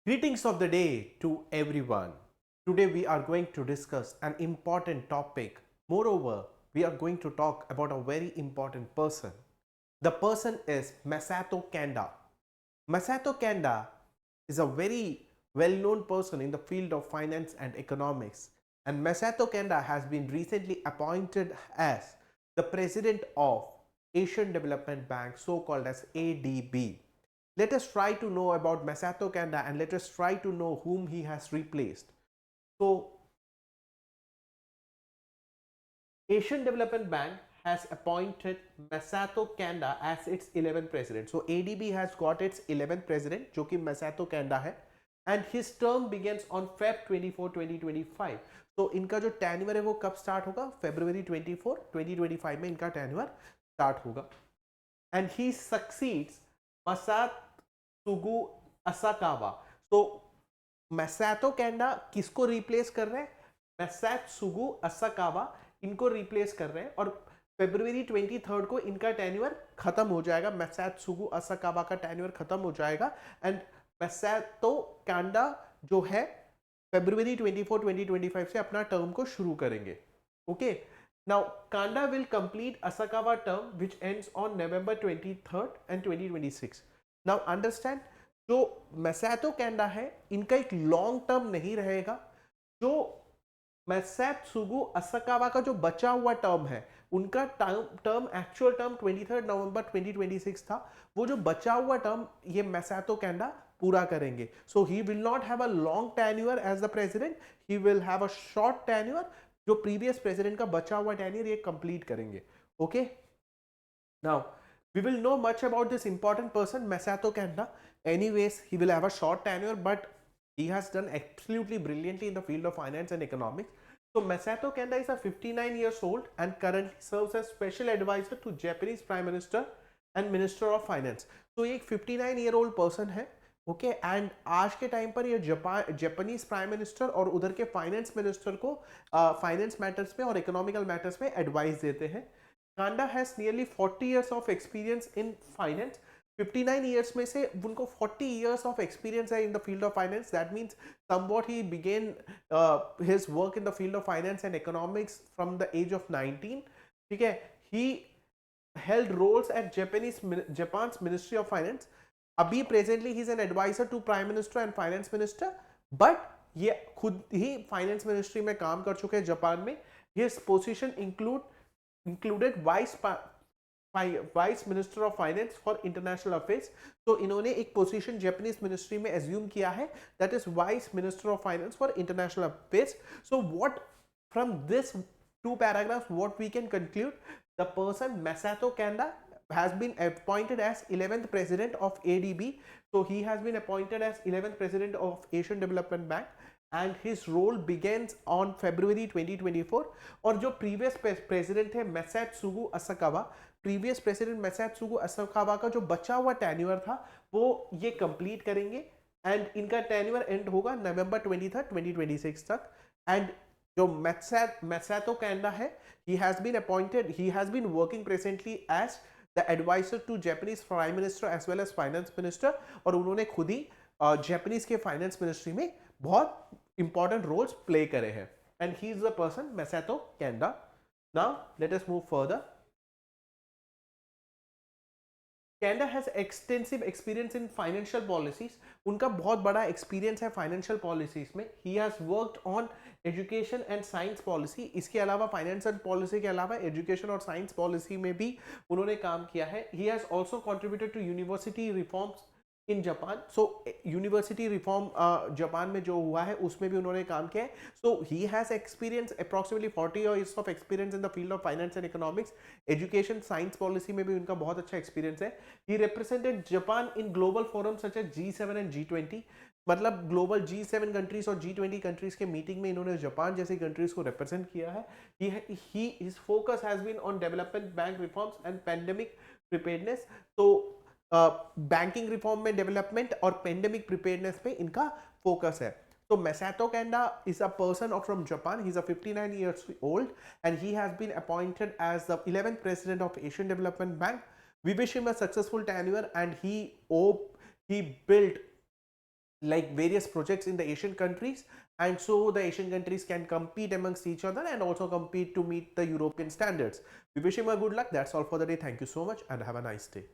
Greetings of the day to everyone. Today we are going to discuss an important topic. Moreover, we are going to talk about a very important person. The person is Masato Kanda. Masato Kanda is a very well-known person in the field of finance and economics, and Masato Kanda has been recently appointed as the president of Asian Development Bank, so called as ADB. Let us try to know about Masato Kanda and let us try to know whom he has replaced. So, Asian Development Bank has appointed Masato Kanda as its 11th president. So, ADB has got its 11th president, जो कि Masato Kanda है, and his term begins on Feb 24, 2025. तो इनका जो tenure है वो कब start होगा? February 24, 2025 में इनका टेन्योर स्टार्ट होगा. And he succeeds Masatsugu Asakawa. So Masato Kanda किसको रिप्लेस कर रहे हैं? Masatsugu Asakawa इनको रिप्लेस कर रहे हैं और फरवरी 23 को इनका टेन्योर खत्म हो जाएगा. Masatsugu Asakawa का टेन्योर खत्म हो जाएगा एंड Masato Kanda जो है फरवरी 24, 2025 से अपना टर्म को शुरू करेंगे. Okay. Now, Kanda will complete Asakawa term which ends on November 23rd and 2026. Now, understand, जो Masato Kanda है इनका एक लॉन्ग टर्म नहीं रहेगा. जो Masatsugu Asakawa का जो बचा हुआ टर्म है उनका टर्म एक्चुअल टर्म 23 नवंबर 2026 था. वो जो बचा हुआ टर्म ये Masato Kanda पूरा करेंगे. So he will not have a long tenure as the president, he will have a short tenure. जो प्रीवियस प्रेसिडेंट का बचा हुआ टेन्योर ये कंप्लीट करेंगे. Okay. Now we will know much about this important person Masato Kanda. Anyways, he will have a short tenure, but he has done absolutely brilliantly in the field of finance and economics. So Masato Kanda is a 59 years old and currently serves as special advisor to Japanese Prime Minister and Minister of Finance. So एक 59 year old person है. Okay. And आज के time पर ये Japanese prime minister और उधर के finance minister को फाइनेंस मैटर्स में और इकोनॉमिकल मैटर्स में एडवाइस देते हैं. Kanda has nearly 40 years of experience in finance. 59 years में से उनको 40 years of experience है in the field of finance. That means somewhat he began his work in the field of finance and economics from the age of 19. ठीक है. He held roles at Japan's Ministry of Finance. अभी presently he is an adviser to prime minister and finance minister, but ये खुद ही finance ministry में काम कर चुके हैं जापान में. His position included vice minister of finance for international affairs. तो इन्होंने एक पोजीशन जापानीज मिनिस्ट्री में एज्यूम किया है, that is vice minister of finance for international affairs. So what from this two paragraphs what we can conclude, the person Masato Kanda has been appointed as 11th president of ADB. So he has been appointed as 11th president of Asian Development Bank and his role begins on February 2024. और जो previous president है Masatsugu Asakawa, previous president Masatsugu Asakawa का जो बचा हुआ tenure था वो ये complete करेंगे and इनका tenure end होगा November 23, 2026 तक. And जो Masato Kanda है, he has been working presently as the advisor to Japanese Prime Minister as well as Finance Minister. और उन्होंने खुद ही जापानीज के फाइनेंस मिनिस्ट्री में बहुत इंपॉर्टेंट रोल्स प्ले करे हैं. And he is the person Masato Kanda. Now let us move further. Kanda has extensive experience in financial policies. उनका बहुत बड़ा एक्सपीरियंस है फाइनेंशियल पॉलिसीज में. He has worked on education and science policy. इसके अलावा finance and policy के अलावा education और साइंस पॉलिसी में भी उन्होंने काम किया है. He has also contributed to university reforms in Japan. So university reform Japan में जो हुआ है उसमें भी उन्होंने काम किया है. So he has experience approximately 40 years of experience in the field of finance and economics. Education science policy में भी उनका बहुत अच्छा एक्सपीरियंस है. He represented Japan in global forum such as G7 and G20. मतलब ग्लोबल G7 कंट्रीज और G20 countries के meeting में इन्होंने जापान जैसी कंट्रीज को रिप्रेजेंट किया है. His focus has been on development bank reforms and pandemic preparedness. तो बैंकिंग रिफॉर्म में डेवलपमेंट और पेंडेमिक प्रिपेयर्डनेस पे इनका फोकस है. So Masato Kanda is a person from Japan. He's a 59 years old and he has been appointed as the 11th president of Asian Development Bank. We wish him a successful tenure and he built like various projects in the Asian countries, and so the Asian countries can compete amongst each other and also compete to meet the European standards. We wish him a good luck. That's all for the day. Thank you so much and have a nice day.